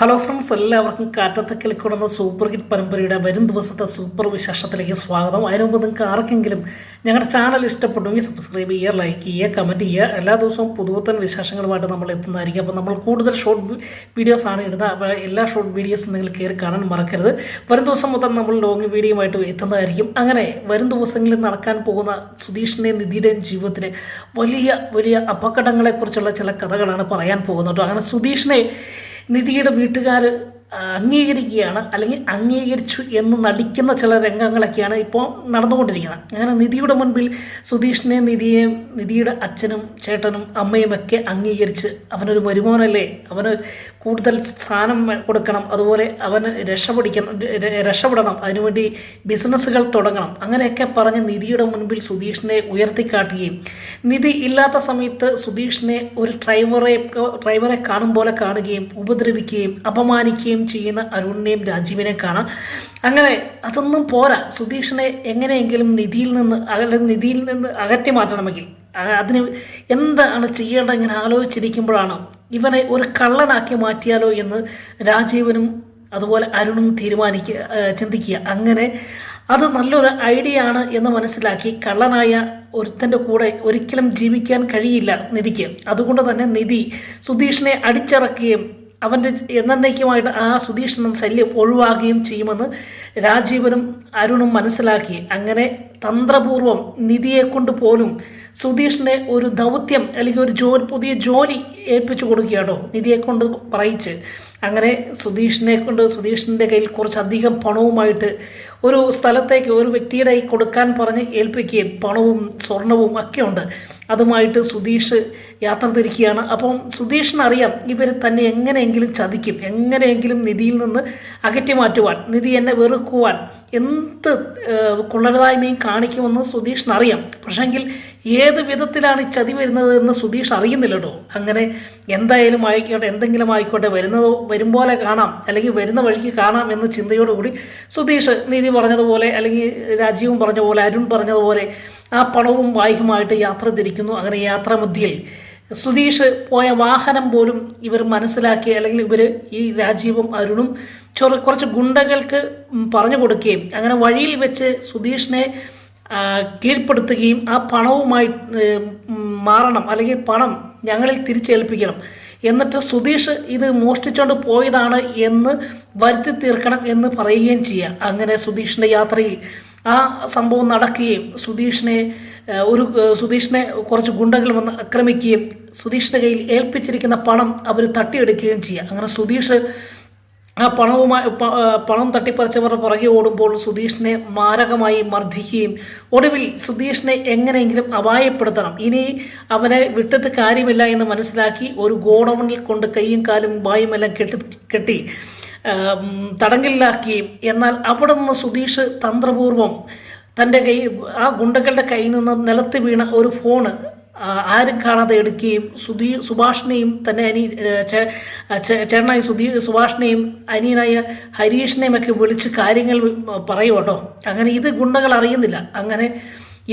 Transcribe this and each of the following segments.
Hello friends, എല്ലാവർക്കും കാറ്റത്തെ കിളിക്കൊടുന്ന super hit പരമ്പരയുടെ വരും ദിവസത്തെ സൂപ്പർ വിശേഷത്തിലേക്ക് സ്വാഗതം. അതിനു മുമ്പ് നിങ്ങൾക്ക് ആർക്കെങ്കിലും ഞങ്ങളുടെ ചാനൽ ഇഷ്ടപ്പെട്ടുവെങ്കിൽ സബ്സ്ക്രൈബ് ചെയ്യുക, ലൈക്ക് ചെയ്യുക, കമൻറ്റ് ചെയ്യുക. എല്ലാ ദിവസവും പുതുപുത്തൻ വിശേഷങ്ങളുമായിട്ട് നമ്മൾ എത്തുന്നതായിരിക്കും. അപ്പോൾ നമ്മൾ കൂടുതൽ ഷോർട്ട് വീഡിയോസ് ആണ് ഇടുന്നത്. അപ്പോൾ എല്ലാ ഷോർട്ട് വീഡിയോസും നിങ്ങൾ കയറി കാണാൻ മറക്കരുത്. വരും ദിവസം മുതൽ നമ്മൾ ലോങ് വീഡിയോയുമായിട്ട് എത്തുന്നതായിരിക്കും. അങ്ങനെ വരും ദിവസങ്ങളിൽ നടക്കാൻ പോകുന്ന സുധീഷിൻ്റെയും നിധിയുടെയും ജീവിതത്തിലെ വലിയ വലിയ അപകടങ്ങളെക്കുറിച്ചുള്ള ചില കഥകളാണ് പറയാൻ പോകുന്നത്. അങ്ങനെ സുധീഷിനെ നിധിയുടെ വീട്ടുകാർ അംഗീകരിക്കുകയാണ്, അല്ലെങ്കിൽ അംഗീകരിച്ചു എന്ന് നടിക്കുന്ന ചില രംഗങ്ങളൊക്കെയാണ് ഇപ്പോൾ നടന്നുകൊണ്ടിരിക്കുന്നത്. അങ്ങനെ നിധിയുടെ മുൻപിൽ സുധീഷിനെ നിധിയുടെ അച്ഛനും ചേട്ടനും അമ്മയുമൊക്കെ അംഗീകരിച്ച് അവനൊരു വരുമാനമല്ലേ, അവന് കൂടുതൽ സ്ഥാനം കൊടുക്കണം, അതുപോലെ അവന് രക്ഷപ്പെടണം, അതിനുവേണ്ടി ബിസിനസ്സുകൾ തുടങ്ങണം, അങ്ങനെയൊക്കെ പറഞ്ഞ് നിധിയുടെ മുൻപിൽ സുധീഷിനെ ഉയർത്തിക്കാട്ടുകയും നിധി ഇല്ലാത്ത സമയത്ത് സുധീഷിനെ ഒരു ഡ്രൈവറെ കാണും പോലെ കാണുകയും ഉപദ്രവിക്കുകയും അപമാനിക്കുകയും ചെയ്യുന്ന അരുണിനെയും രാജീവിനെ കാണാം. അങ്ങനെ അതൊന്നും പോരാ, സുധീഷിനെ എങ്ങനെയെങ്കിലും നിധിയിൽ നിന്ന് അകറ്റി മാറ്റണമെങ്കിൽ അതിന് എന്താണ് ചെയ്യേണ്ടത് ഇങ്ങനെ ആലോചിച്ചിരിക്കുമ്പോഴാണ് ഇവനെ ഒരു കള്ളനാക്കി മാറ്റിയാലോ എന്ന് രാജീവനും അതുപോലെ അരുണും ചിന്തിക്കുക. അങ്ങനെ അത് നല്ലൊരു ഐഡിയ ആണ് എന്ന് മനസ്സിലാക്കി കള്ളനായ ഒരുത്തൻ്റെ കൂടെ ഒരിക്കലും ജീവിക്കാൻ കഴിയില്ല നിധിക്ക്. അതുകൊണ്ട് തന്നെ നിധി സുധീഷിനെ അടിച്ചിറക്കുകയും അവൻ്റെ എന്നേക്കുമായിട്ട് ആ സുധീഷിന് ശല്യം ഒഴിവാക്കുകയും ചെയ്യുമെന്ന് രാജീവനും അരുണും മനസ്സിലാക്കി. അങ്ങനെ തന്ത്രപൂർവം നിധിയെ കൊണ്ട് പോലും സുധീഷിനെ ഒരു ദൗത്യം അല്ലെങ്കിൽ ഒരു പുതിയ ജോലി ഏൽപ്പിച്ചു കൊടുക്കുകയാണോ നിധിയെ കൊണ്ട് പറയിച്ച്. അങ്ങനെ സുധീഷിൻ്റെ കയ്യിൽ കുറച്ചധികം പണവുമായിട്ട് ഒരു സ്ഥലത്തേക്ക് ഒരു വ്യക്തിയുടെ കൊടുക്കാൻ പറഞ്ഞ് ഏൽപ്പിക്കുകയും പണവും സ്വർണവും ഒക്കെ ഉണ്ട്. അതുമായിട്ട് സുധീഷ് യാത്ര തിരിക്കുകയാണ്. അപ്പം സുധീഷിനറിയാം ഇവർ തന്നെ എങ്ങനെയെങ്കിലും ചതിക്കും, എങ്ങനെയെങ്കിലും നിധിയിൽ നിന്ന് അകറ്റി മാറ്റുവാൻ, നിധി എന്നെ വെറുക്കുവാൻ എന്ത് കൊള്ളരുതായ്മയും കാണിക്കുമെന്ന് സുധീഷിനറിയാം. പക്ഷെങ്കിൽ ഏത് വിധത്തിലാണ് ഈ ചതി വരുന്നത് എന്ന് സുധീഷ് അറിയുന്നില്ല കേട്ടോ. അങ്ങനെ എന്തായാലും ആയിക്കോട്ടെ, എന്തെങ്കിലും ആയിക്കോട്ടെ, വരുമ്പോലെ കാണാം, അല്ലെങ്കിൽ വരുന്ന വഴിക്ക് കാണാം എന്ന ചിന്തയോടുകൂടി സുധീഷ് നീതി പറഞ്ഞതുപോലെ, അല്ലെങ്കിൽ രാജീവും പറഞ്ഞ പോലെ, അരുൺ പറഞ്ഞതുപോലെ ആ പണവും ബാഗുമായിട്ട് യാത്ര തിരിക്കുന്നു. അങ്ങനെ യാത്രാമധ്യയിൽ സുധീഷ് പോയ വാഹനം പോലും ഇവർ മനസ്സിലാക്കി, അല്ലെങ്കിൽ ഇവർ ഈ രാജീവും അരുണും കുറച്ച് ഗുണ്ടകൾക്ക് പറഞ്ഞു കൊടുക്കുകയും അങ്ങനെ വഴിയിൽ വെച്ച് സുധീഷിനെ കീഴ്പ്പെടുത്തുകയും ആ പണവുമായി മാറണം, അല്ലെങ്കിൽ പണം ഞങ്ങളിൽ തിരിച്ചേൽപ്പിക്കണം, എന്നിട്ട് സുധീഷ് ഇത് മോഷ്ടിച്ചുകൊണ്ട് പോയതാണ് എന്ന് വരുത്തി തീർക്കണം എന്ന് പറയുകയും ചെയ്യുക. അങ്ങനെ സുധീഷിൻ്റെ യാത്രയിൽ ആ സംഭവം നടക്കുകയും സുധീഷിനെ കുറച്ച് ഗുണ്ടകൾ വന്ന് ആക്രമിക്കുകയും സുധീഷിൻ്റെ കയ്യിൽ ഏൽപ്പിച്ചിരിക്കുന്ന പണം അവർ തട്ടിയെടുക്കുകയും ചെയ്യുക. അങ്ങനെ സുധീഷ് ആ പണം തട്ടിപ്പറിച്ചവരുടെ പുറകെ ഓടുമ്പോൾ സുധീഷിനെ മാരകമായി മർദ്ദിക്കുകയും ഒടുവിൽ സുധീഷിനെ എങ്ങനെയെങ്കിലും അപായപ്പെടുത്തണം, ഇനി അവനെ വിട്ടിട്ട് കാര്യമില്ല എന്ന് മനസ്സിലാക്കി ഒരു ഗോഡൗണിൽ കൊണ്ട് കൈയും കാലും വായുമെല്ലാം കെട്ടി തടങ്കലിലാക്കുകയും, എന്നാൽ അവിടെ നിന്ന് സുധീഷ് തന്ത്രപൂർവം തൻ്റെ ആ ഗുണ്ടകളുടെ കയ്യിൽ നിന്ന് നിലത്ത് വീണ ഒരു ഫോണ് ആരും കാണാതെ എടുക്കുകയും സുഭാഷിനെയും തന്നെ ചേട്ടനായ സുഭാഷിനെയും അനിയനായ ഹരീഷിനെയും ഒക്കെ വിളിച്ച് കാര്യങ്ങൾ പറയും കേട്ടോ. അങ്ങനെ ഇത് ഗുണ്ടകൾ അറിയുന്നില്ല. അങ്ങനെ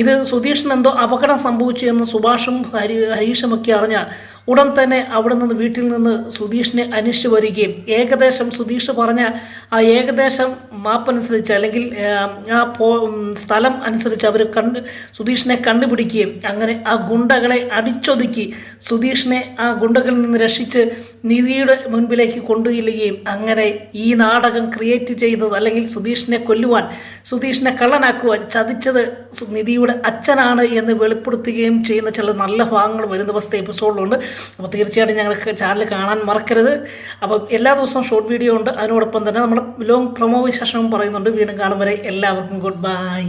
ഇത് സുധീഷിന് എന്തോ അപകടം സംഭവിച്ചു എന്ന് സുഭാഷും ഹരീഷും ഒക്കെ അറിഞ്ഞ ഉടൻ തന്നെ അവിടെ നിന്ന് വീട്ടിൽ നിന്ന് സുധീഷിനെ അന്വേഷിച്ചു വരികയും ഏകദേശം സുധീഷ് പറഞ്ഞ ആ ഏകദേശം മാപ്പനുസരിച്ച്, അല്ലെങ്കിൽ ആ സ്ഥലം അനുസരിച്ച് അവർ സുധീഷിനെ കണ്ടുപിടിക്കുകയും അങ്ങനെ ആ ഗുണ്ടകളെ അടിച്ചൊതുക്കി സുധീഷിനെ ആ ഗുണ്ടകളിൽ നിന്ന് രക്ഷിച്ച് നിധിയുടെ മുൻപിലേക്ക് കൊണ്ടുചെല്ലുകയും അങ്ങനെ ഈ നാടകം ക്രിയേറ്റ് ചെയ്തത്, അല്ലെങ്കിൽ സുധീഷിനെ കൊല്ലുവാൻ, സുധീഷിനെ കള്ളനാക്കുവാൻ ചതിച്ചത് നിധിയുടെ അച്ഛനാണ് എന്ന് വെളിപ്പെടുത്തുകയും ചെയ്യുന്ന ചില നല്ല ഭാഗങ്ങൾ വരും ദിവസത്തെ എപ്പിസോഡിലുണ്ട്. അപ്പോൾ തീർച്ചയായിട്ടും ഞങ്ങൾക്ക് ചാനൽ കാണാൻ മറക്കരുത്. അപ്പം എല്ലാ ദിവസവും ഷോർട്ട് വീഡിയോ ഉണ്ട്, അതിനോടൊപ്പം തന്നെ നമ്മൾ ലോങ് പ്രൊമോ വിശേഷവും പറയുന്നുണ്ട്. വീണ്ടും കാണും വരെ എല്ലാവർക്കും ഗുഡ് ബൈ.